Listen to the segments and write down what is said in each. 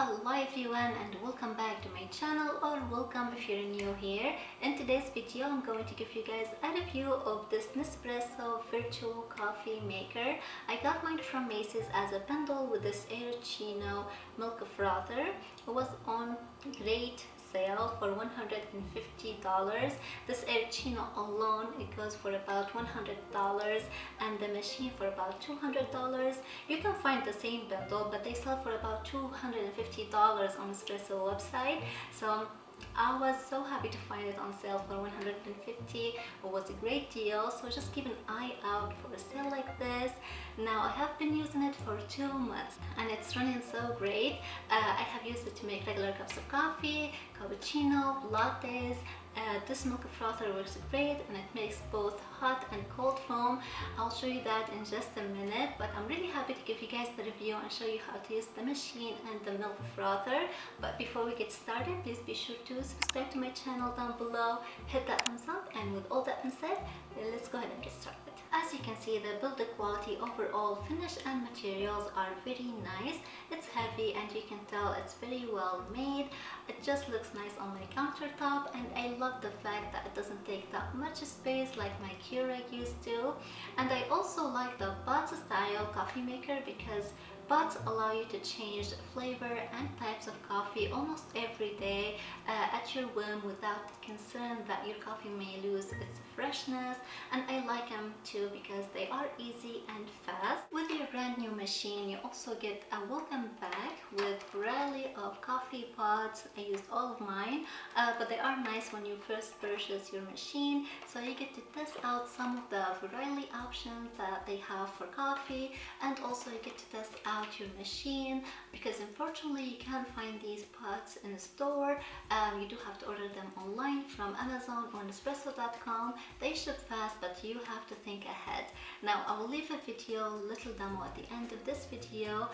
Hello everyone and welcome back to my channel, or welcome if you're new here. In today's video I'm going to give you guys a review of this Nespresso Vertuo coffee maker. I got mine from Macy's as a bundle with this Aeroccino milk frother. It was on great sale for $150. This Aeroccino alone, it goes for about $100 and the machine for about $200. You can find the same bundle, but they sell for about $250 on Espresso website. So I was so happy to find it on sale for $150. It was a great deal, so just keep an eye out for a sale like this. Now I have been using it for 2 months and it's running so great. I have used it to make regular cups of coffee, cappuccino, lattes. This milk frother works great and it makes both hot and cold foam. I'll show you that in just a minute, but I'm really happy to give you guys the review and show you how to use the machine and the milk frother. But before we get started, please be sure to subscribe to my channel down below, hit that thumbs up, and with all that being said, let's go ahead and get started. As you can see, the build quality, overall finish and materials are very nice. It's heavy and you can tell it's very well made. It just looks nice on my countertop, and I love the fact that it doesn't take that much space like my Keurig used to. And I also like the pot style coffee maker because pots allow you to change flavor and types of coffee almost every day at your whim without the concern that your coffee may lose its freshness. And I like them too because they are easy and fast. With your brand new machine, you also get a welcome bag with a variety of coffee pots. I used all of mine, but they are nice when you first purchase your machine, so you get to test out some of the variety options that they have for coffee, and also you get to test out your machine because unfortunately you can't find these pots in the store. You do have to order them online from Amazon or Nespresso.com. They ship fast, but you have to think ahead. Now I will leave a little demo at the end of this video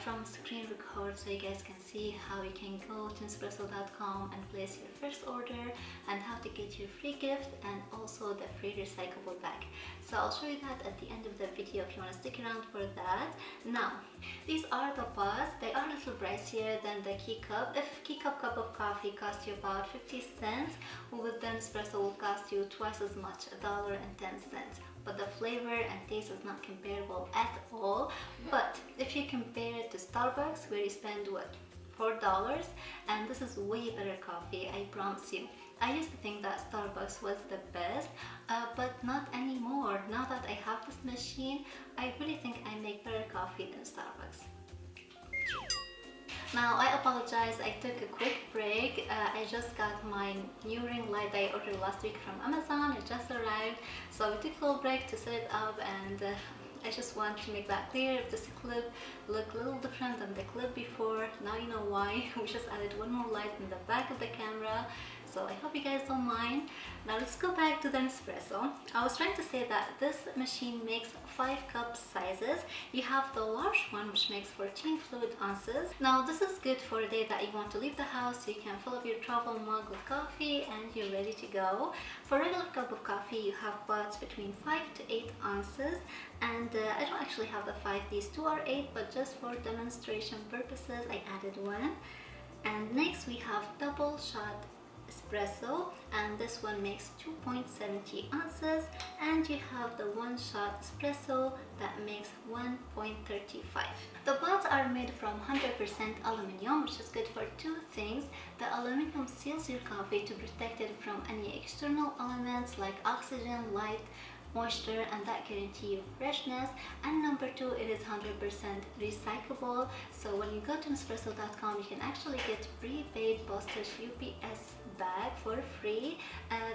from screen record, so you guys can see how you can go to Nespresso.com and place your first order, and how to get your free gift and also the free recyclable bag. So I'll show you that at the end of the video if you want to stick around for that. Now these are the pots. They are a little pricier than the key cup. If key cup of coffee costs you about 50 cents, with the Espresso will cost you twice as much, $1.10. But the flavor and taste is not comparable at all. But if you compare it to Starbucks, where you spend what, $4, and this is way better coffee, I promise you. I used to think that Starbucks was the best, but not anymore. Now that I have this machine, I really think I make better coffee than Starbucks. Now I apologize, I took a quick break. I just got my new ring light that I ordered last week from Amazon. It just arrived, so we took a little break to set it up, and I just want to make that clear. If this clip looked a little different than the clip before, now you know why. We just added one more light in the back of the camera, so I hope you guys don't mind. Now let's go back to the Nespresso. I was trying to say that this machine makes 5 cup sizes. You have the large one, which makes 14 fluid ounces. Now this is good for a day that you want to leave the house. You can fill up your travel mug with coffee and you're ready to go. For a regular cup of coffee, you have pots between 5 to 8 ounces. And I don't actually have the 5, these two are 8, but just for demonstration purposes, I added one. And next we have double shot espresso, and this one makes 2.70 ounces, and you have the one shot espresso that makes 1.35. The pots are made from 100% aluminum, which is good for 2 things. The aluminum seals your coffee to protect it from any external elements like oxygen, light, moisture, and that guarantee you freshness. And number 2, it is 100% recyclable. So when you go to Nespresso.com, you can actually get prepaid postage UPS bag for free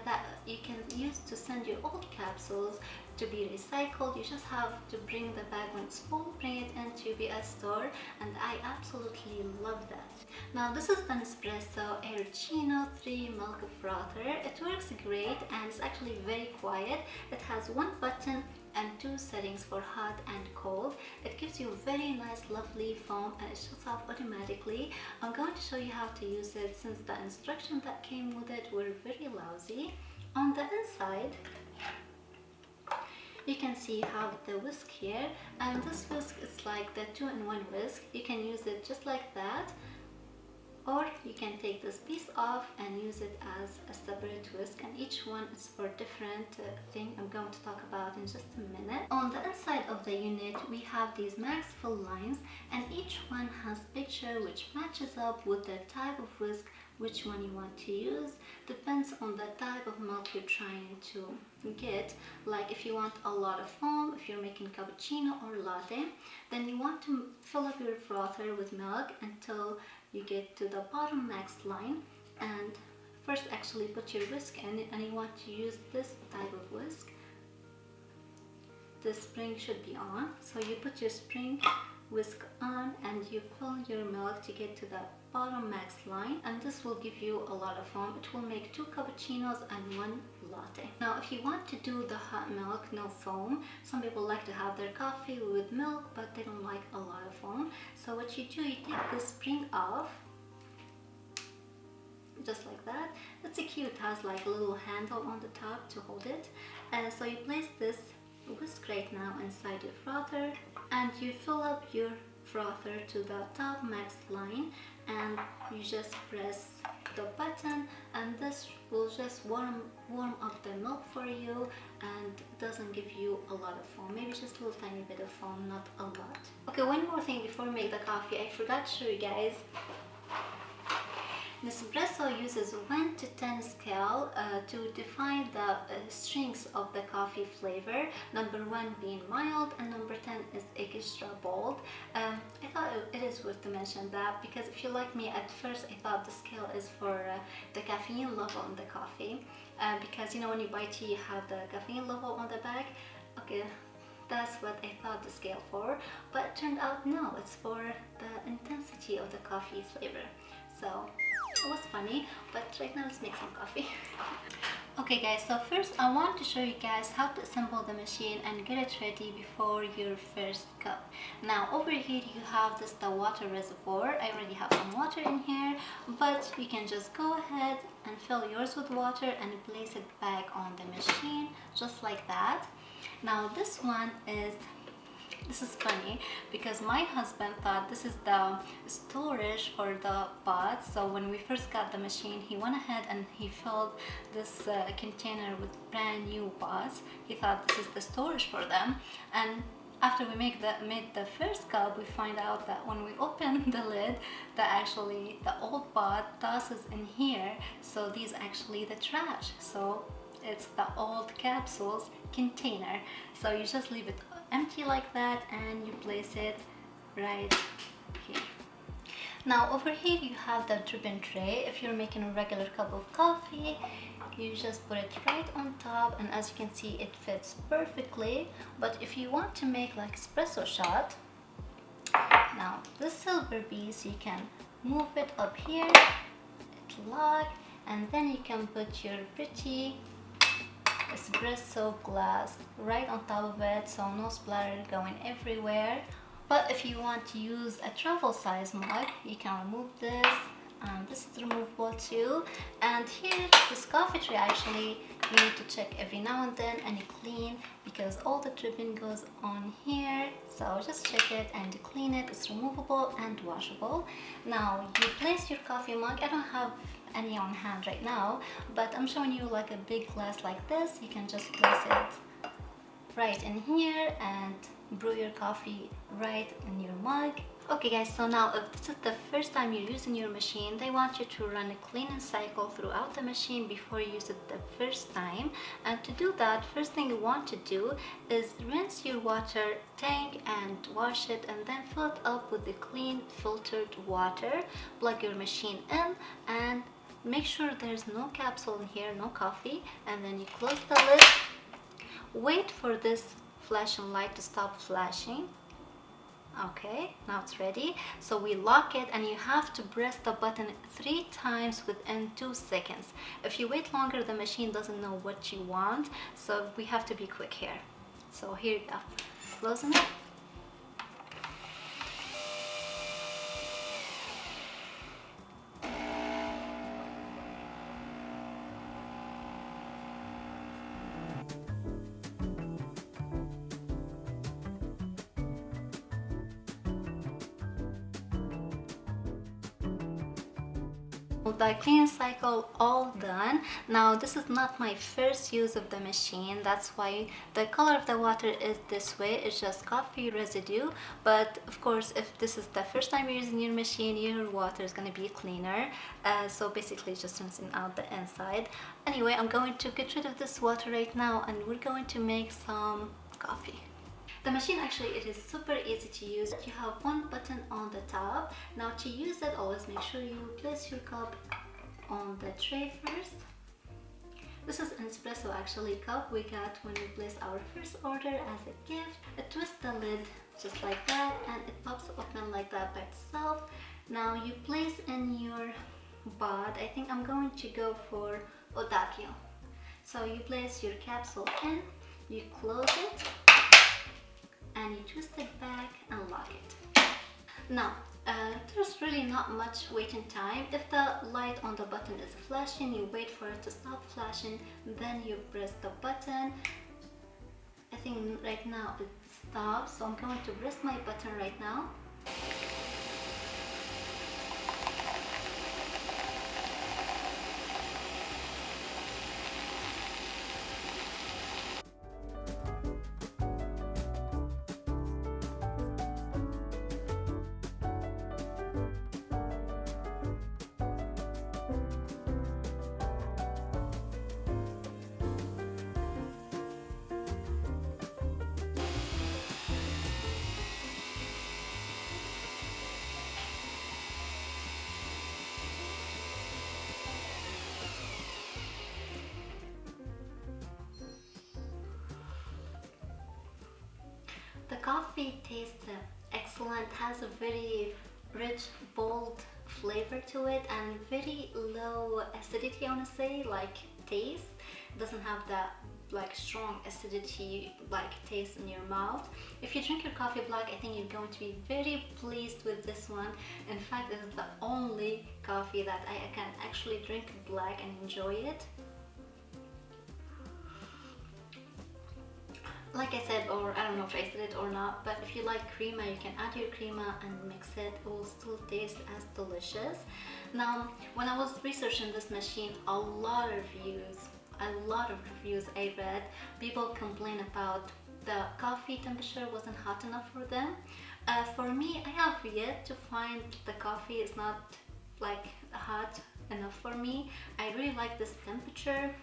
that you can use to send your old capsules to be recycled. You just have to bring the bag when it's full, bring it into UPS store, and I absolutely love that. Now this is the Nespresso Aeroccino 3 milk frother. It works great and it's actually very quiet. It has 1 button and 2 settings for hot and cold. It gives you a very nice lovely foam and it shuts off automatically. I'm going to show you how to use it since the instructions that came with it were very lousy. On the inside, you can see how the whisk here, and this whisk is like the 2-in-1 whisk. You can use it just like that, you can take this piece off and use it as a separate whisk, and each one is for different thing I'm going to talk about in just a minute. On the inside of the unit we have these max fill lines, and each one has picture which matches up with the type of whisk. Which one you want to use depends on the type of milk you're trying to get. Like if you want a lot of foam, if you're making cappuccino or latte, then you want to fill up your frother with milk until you get to the bottom max line, and first actually put your whisk in, and you want to use this type of whisk. The spring should be on, so you put your spring whisk on and you fill your milk to get to the bottom max line, and this will give you a lot of foam. It will make 2 cappuccinos and 1 latte. Now if you want to do the hot milk, no foam, some people like to have their coffee with milk but they don't like a lot of foam. So what you do, you take the spring off just like that. It's cute, it has like a little handle on the top to hold it. So you place this whisk right now inside your frother and you fill up your frother to the top max line, and you just press the button and this will just warm up the milk for you, and doesn't give you a lot of foam, maybe just a little tiny bit of foam, not a lot. Okay, one more thing before we make the coffee, I forgot to show you guys. Nespresso uses 1 to 10 scale to define the strengths of the coffee flavor. Number 1 being mild and number 10 is extra bold. I thought it is worth to mention that, because if you like me, at first I thought the scale is for the caffeine level in the coffee, because you know when you buy tea you have the caffeine level on the back. Okay, that's what I thought the scale for, but it turned out no, it's for the intensity of the coffee flavor. So it was funny, but right now let's make some coffee. Okay guys, so first I want to show you guys how to assemble the machine and get it ready before your first cup. Now over here you have the water reservoir. I already have some water in here, but you can just go ahead and fill yours with water and place it back on the machine just like that. Now this is funny because my husband thought this is the storage for the pots. So when we first got the machine, he went ahead and he filled this container with brand new pots. He thought this is the storage for them, and after we made the first cup, we find out that when we open the lid, that actually the old pot tosses in here. So these actually the trash. So it's the old capsules container. So you just leave it empty like that and you place it right here. Now over here you have the dripping tray. If you're making a regular cup of coffee, you just put it right on top, and as you can see it fits perfectly. But if you want to make like espresso shot, now this silver piece you can move it up here, it lock, and then you can put your pretty espresso glass right on top of it, so no splatter going everywhere. But if you want to use a travel size mug, you can remove this. This is removable too. And here, this coffee tray, actually you need to check every now and then and clean, because all the dripping goes on here. So just check it and clean it. It's removable and washable. Now you place your coffee mug. I don't have any on hand right now, but I'm showing you like a big glass like this. You can just place it right in here and brew your coffee right in your mug. Okay guys, so now if this is the first time you're using your machine, they want you to run a cleaning cycle throughout the machine before you use it the first time. And to do that, first thing you want to do is rinse your water tank and wash it, and then fill it up with the clean filtered water. Plug your machine in and make sure there's no capsule in here, no coffee, and then you close the lid. Wait for this flashing light to stop flashing. Okay, now it's ready. So we lock it, and you have to press the button 3 times within 2 seconds. If you wait longer, the machine doesn't know what you want, so we have to be quick here. So here you go, closing it. The cleaning cycle all done. Now this is not my first use of the machine, that's why the color of the water is this way. It's just coffee residue, but of course if this is the first time you're using your machine, your water is going to be cleaner. So basically just rinsing out the inside. Anyway, I'm going to get rid of this water right now and we're going to make some coffee. The machine actually, it is super easy to use. You have one button on the top. Now to use it, always make sure you place your cup on the tray first. This is an espresso actually cup we got when we placed our first order as a gift. Twist the lid just like that and it pops open like that by itself. Now you place in your bod. I think I'm going to go for Odakio. So you place your capsule in, you close it, and you twist it back and lock it. Now, there's really not much waiting time. If the light on the button is flashing, you wait for it to stop flashing, then you press the button. I think right now it stops, so I'm going to press my button right now. The coffee tastes excellent, has a very rich, bold flavor to it and very low acidity, I want to say, like taste. It doesn't have that like strong acidity like taste in your mouth. If you drink your coffee black, I think you're going to be very pleased with this one. In fact, this is the only coffee that I can actually drink black and enjoy it. Like I said, or I don't know if I said it or not, but if you like crema, you can add your crema and mix it. It will still taste as delicious. Now, when I was researching this machine, a lot of reviews I read, people complain about the coffee temperature wasn't hot enough for them. For me, I have yet to find the coffee is not like hot enough for me. I really like this temperature.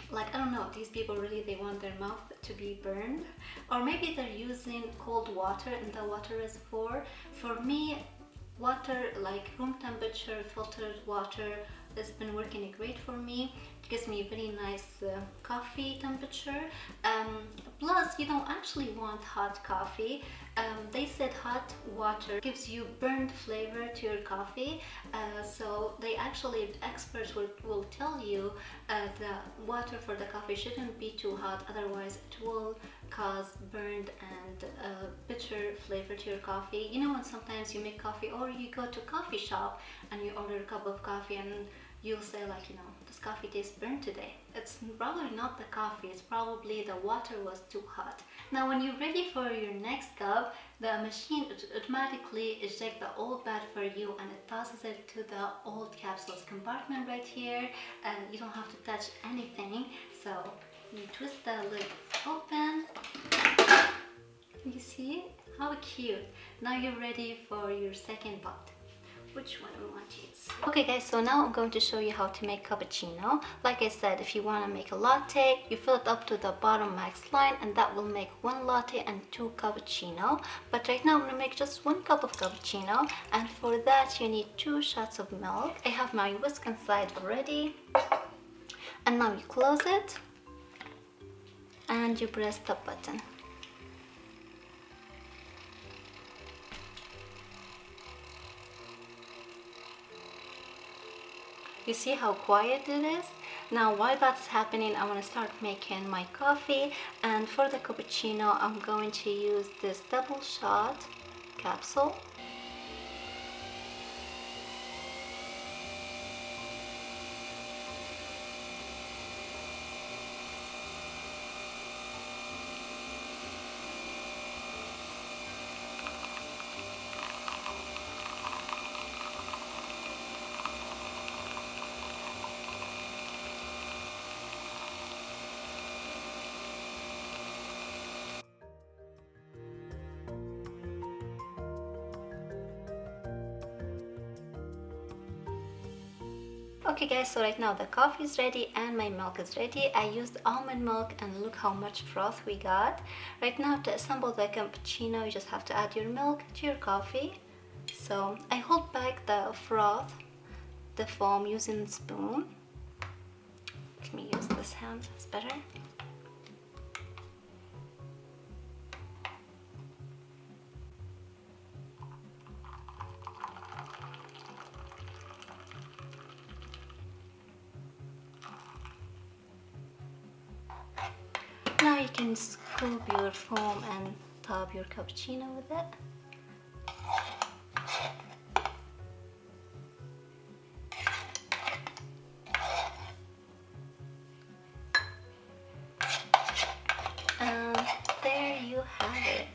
Like, I don't know, these people really, they want their mouth to be burned, or maybe they're using cold water in the water reservoir. For me, water like room temperature filtered water has been working great for me. It gives me very nice coffee temperature. Plus, you don't actually want hot coffee. They said hot water gives you burnt flavor to your coffee. So they actually, experts will tell you the water for the coffee shouldn't be too hot, otherwise it will cause burned and bitter flavor to your coffee. You know when sometimes you make coffee or you go to a coffee shop and you order a cup of coffee and you'll say like, you know, this coffee tastes burnt today. It's probably not the coffee, it's probably the water was too hot. Now when you're ready for your next cup, the machine automatically ejects the old bag for you and it tosses it to the old capsules compartment right here, and you don't have to touch anything. So you twist the lid open. You see how cute. Now you're ready for your second pot. Which one we want to use? Okay guys, so now I'm going to show you how to make cappuccino. Like I said, if you want to make a latte, you fill it up to the bottom max line and that will make 1 latte and 2 cappuccino. But right now I'm going to make just 1 cup of cappuccino, and for that you need 2 shots of milk. I have my whisk inside already. And now you close it and you press the button. You see how quiet it is? Now while that's happening, I want to start making my coffee, and for the cappuccino I'm going to use this double shot capsule. Okay guys, so right now the coffee is ready and my milk is ready. I used almond milk and look how much froth we got. Right now to assemble the cappuccino, you just have to add your milk to your coffee. So I hold back the froth, the foam, using a spoon. Let me use this hand, it's better. Now you can scoop your foam and top your cappuccino with it. And there you have it.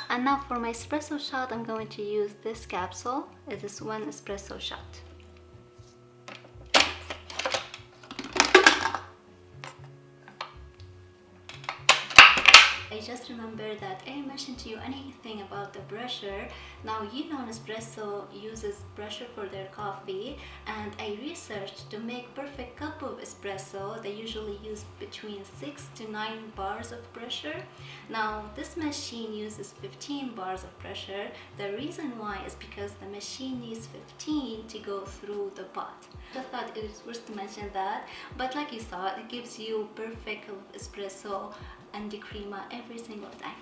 And now for my espresso shot, I'm going to use this capsule. It is 1 espresso shot. I just remembered that I didn't mention to you anything about the brusher. Now you know Nespresso uses brusher for their coffee, and I researched to make perfect cup of espresso they usually use between 6 to 9 bars of pressure. Now this machine uses 15 bars of pressure. The reason why is because the machine needs 15 to go through the pot. I thought it was worth to mention that, but like you saw, it gives you perfect espresso and the crema every single time.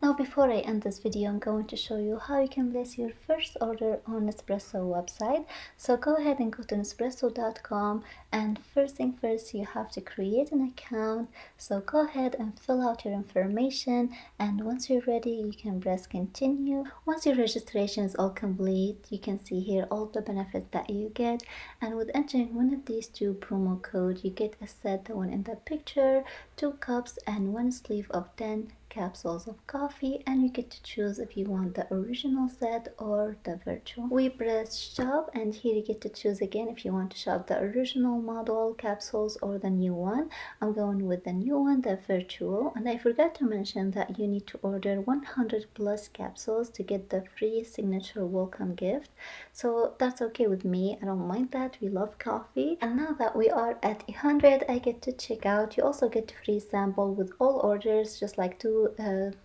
Now before I end this video, I'm going to show you how you can place your first order on Nespresso website. So go ahead and go to Nespresso.com, and first thing first, you have to create an account. So go ahead and fill out your information, and once you're ready, you can press continue. Once your registration is all complete, you can see here all the benefits that you get, and with entering one of these 2 promo codes, you get a set, the one in the picture, 2 cups and 1 sleeve of 10 capsules of coffee, and you get to choose if you want the original set or the virtual. We press shop, and here you get to choose again if you want to shop the original model capsules or the new one. I'm going with the new one, the virtual, and I forgot to mention that you need to order 100 plus capsules to get the free signature welcome gift. So that's okay with me, I don't mind that, we love coffee. And now that we are at 100, I get to check out. You also get free sample with all orders, just like 2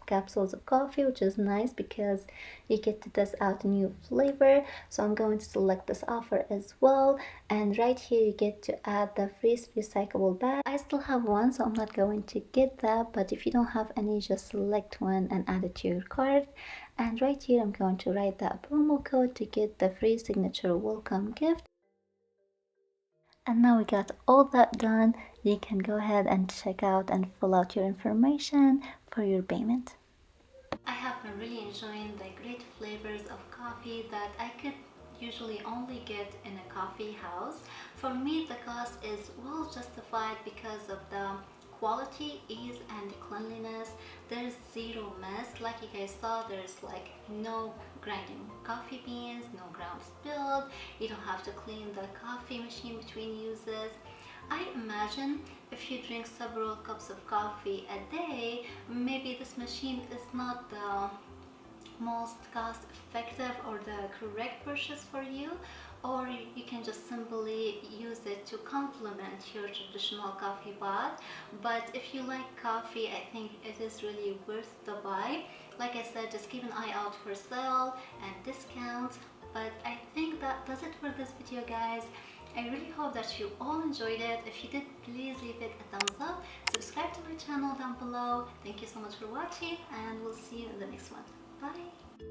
capsules of coffee, which is nice because you get to test out a new flavor. So I'm going to select this offer as well, and right here you get to add the free recyclable bag. I still have one, so I'm not going to get that, but if you don't have any, just select one and add it to your cart. And right here I'm going to write that promo code to get the free signature welcome gift. And now we got all that done. You can go ahead and check out and fill out your information for your payment. I have been really enjoying the great flavors of coffee that I could usually only get in a coffee house. For me, the cost is well justified because of the quality, ease, and cleanliness. There's zero mess. Like you guys saw, there's like no grinding coffee beans, no ground spilled. You don't have to clean the coffee machine between uses. I imagine if you drink several cups of coffee a day, maybe this machine is not the most cost effective or the correct purchase for you, or you can just simply use it to complement your traditional coffee pot. But if you like coffee, I think it is really worth the buy. Like I said, just keep an eye out for sale and discounts. But I think that does it for this video, guys. I really hope that you all enjoyed it. If you did, please leave it a thumbs up. Subscribe to my channel down below. Thank you so much for watching, and we'll see you in the next one. Bye!